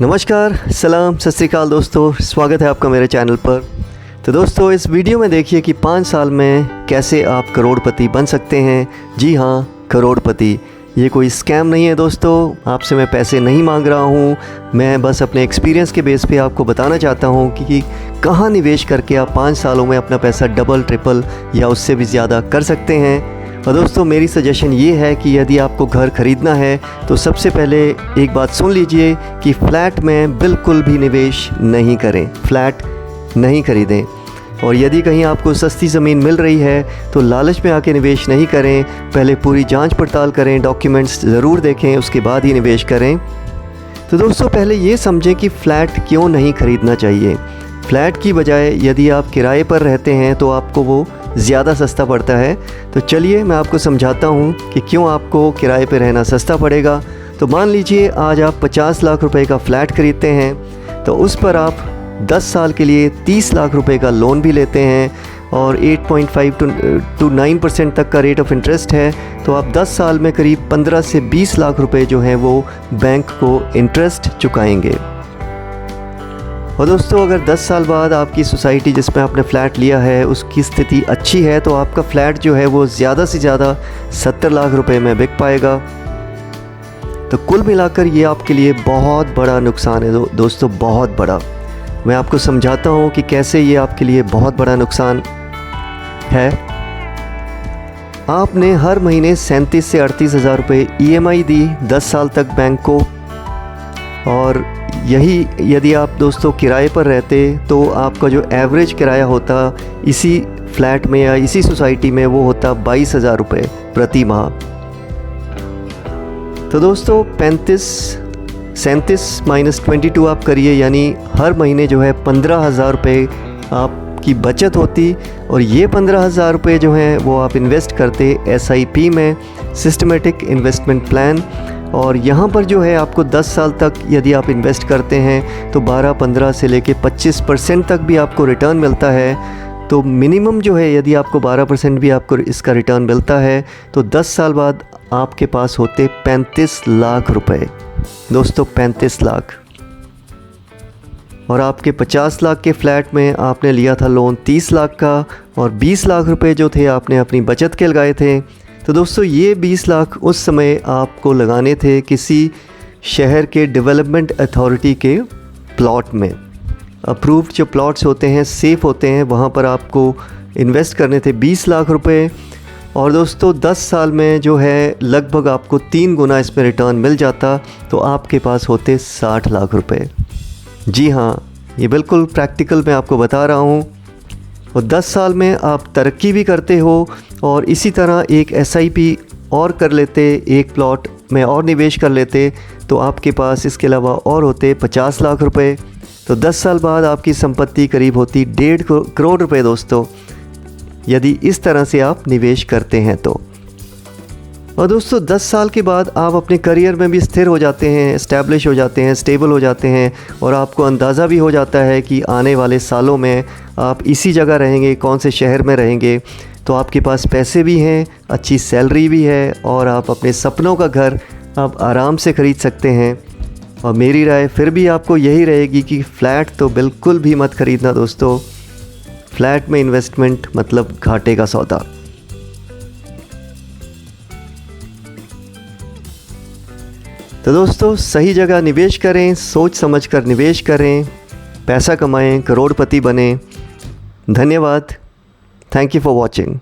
नमस्कार, सलाम, सत श्री अकाल दोस्तों, स्वागत है आपका मेरे चैनल पर। तो दोस्तों, इस वीडियो में देखिए कि 5 साल में कैसे आप करोड़पति बन सकते हैं। जी हाँ, करोड़पति। ये कोई स्कैम नहीं है दोस्तों, आपसे मैं पैसे नहीं मांग रहा हूँ। मैं बस अपने एक्सपीरियंस के बेस पे आपको बताना चाहता हूँ कि कहाँ निवेश करके आप 5 सालों में अपना पैसा डबल, ट्रिपल या उससे भी ज़्यादा कर सकते हैं। और दोस्तों, मेरी सजेशन ये है कि यदि आपको घर ख़रीदना है तो सबसे पहले एक बात सुन लीजिए कि फ़्लैट में बिल्कुल भी निवेश नहीं करें, फ़्लैट नहीं ख़रीदें। और यदि कहीं आपको सस्ती ज़मीन मिल रही है तो लालच में आके निवेश नहीं करें। पहले पूरी जांच पड़ताल करें, डॉक्यूमेंट्स ज़रूर देखें, उसके बाद ही निवेश करें। तो दोस्तों, पहले ये समझें कि फ़्लैट क्यों नहीं ख़रीदना चाहिए। फ़्लैट की बजाय यदि आप किराए पर रहते हैं तो आपको वो ज़्यादा सस्ता पड़ता है। तो चलिए मैं आपको समझाता हूँ कि क्यों आपको किराए पे रहना सस्ता पड़ेगा। तो मान लीजिए आज आप 50 लाख रुपए का फ़्लैट ख़रीदते हैं, तो उस पर आप 10 साल के लिए 30 लाख रुपए का लोन भी लेते हैं और 8.5 to 9% तक का रेट ऑफ इंटरेस्ट है। तो आप 10 साल में करीब 15 से 20 लाख रुपए जो हैं वो बैंक को इंटरेस्ट चुकाएंगे। और दोस्तों, अगर 10 साल बाद आपकी सोसाइटी जिसमें आपने फ़्लैट लिया है उसकी स्थिति अच्छी है तो आपका फ़्लैट जो है वो ज़्यादा से ज़्यादा 70 लाख रुपए में बिक पाएगा। तो कुल मिलाकर ये आपके लिए बहुत बड़ा नुकसान है दोस्तों, बहुत बड़ा। मैं आपको समझाता हूँ कि कैसे ये आपके लिए बहुत बड़ा नुकसान है। आपने हर महीने 37 से 38 हज़ार रुपये EMI दी 10 साल तक बैंक को। और यही यदि आप दोस्तों किराए पर रहते तो आपका जो एवरेज किराया होता इसी फ्लैट में या इसी सोसाइटी में वो होता 22 हज़ार रुपये प्रति माह। तो दोस्तों 37 माइनस 22 आप करिए, यानी हर महीने जो है 15 हज़ार रुपये आपकी बचत होती। और ये 15 हज़ार रुपये जो हैं वो आप इन्वेस्ट करते SIP में, सिस्टमेटिक इन्वेस्टमेंट प्लान। और यहाँ पर जो है आपको 10 साल तक यदि आप इन्वेस्ट करते हैं तो 12-15 से लेके 25% तक भी आपको रिटर्न मिलता है। तो मिनिमम जो है यदि आपको 12% भी आपको इसका रिटर्न मिलता है तो 10 साल बाद आपके पास होते 35 लाख रुपए दोस्तों, 35 लाख। और आपके 50 लाख के फ़्लैट में आपने लिया था लोन 30 लाख का और 20 लाख रुपए जो थे आपने अपनी बचत के लगाए थे। तो दोस्तों, ये 20 लाख उस समय आपको लगाने थे किसी शहर के डेवलपमेंट अथॉरिटी के प्लॉट में। अप्रूव्ड जो प्लॉट्स होते हैं, सेफ़ होते हैं, वहाँ पर आपको इन्वेस्ट करने थे 20 लाख रुपए। और दोस्तों 10 साल में जो है लगभग आपको 3 गुना इसमें रिटर्न मिल जाता, तो आपके पास होते 60 लाख रुपए। जी हाँ, ये बिल्कुल प्रैक्टिकल मैं आपको बता रहा हूँ। और 10 साल में आप तरक्की भी करते हो और इसी तरह एक SIP और कर लेते, एक प्लॉट में और निवेश कर लेते, तो आपके पास इसके अलावा और होते 50 लाख रुपए। तो 10 साल बाद आपकी संपत्ति करीब होती 1.5 करोड़ रुपए दोस्तों, यदि इस तरह से आप निवेश करते हैं तो। और दोस्तों 10 साल के बाद आप अपने करियर में भी स्थिर हो जाते हैं, एस्टैब्लिश हो जाते हैं, स्टेबल हो जाते हैं और आपको अंदाज़ा भी हो जाता है कि आने वाले सालों में आप इसी जगह रहेंगे, कौन से शहर में रहेंगे। तो आपके पास पैसे भी हैं, अच्छी सैलरी भी है और आप अपने सपनों का घर आप आराम से ख़रीद सकते हैं। और मेरी राय फिर भी आपको यही रहेगी कि फ़्लैट तो बिल्कुल भी मत ख़रीदना दोस्तों। फ़्लैट में इन्वेस्टमेंट मतलब घाटे का सौदा। तो दोस्तों, सही जगह निवेश करें, सोच समझकर निवेश करें, पैसा कमाएं, करोड़पति बनें। धन्यवाद। Thank you for watching.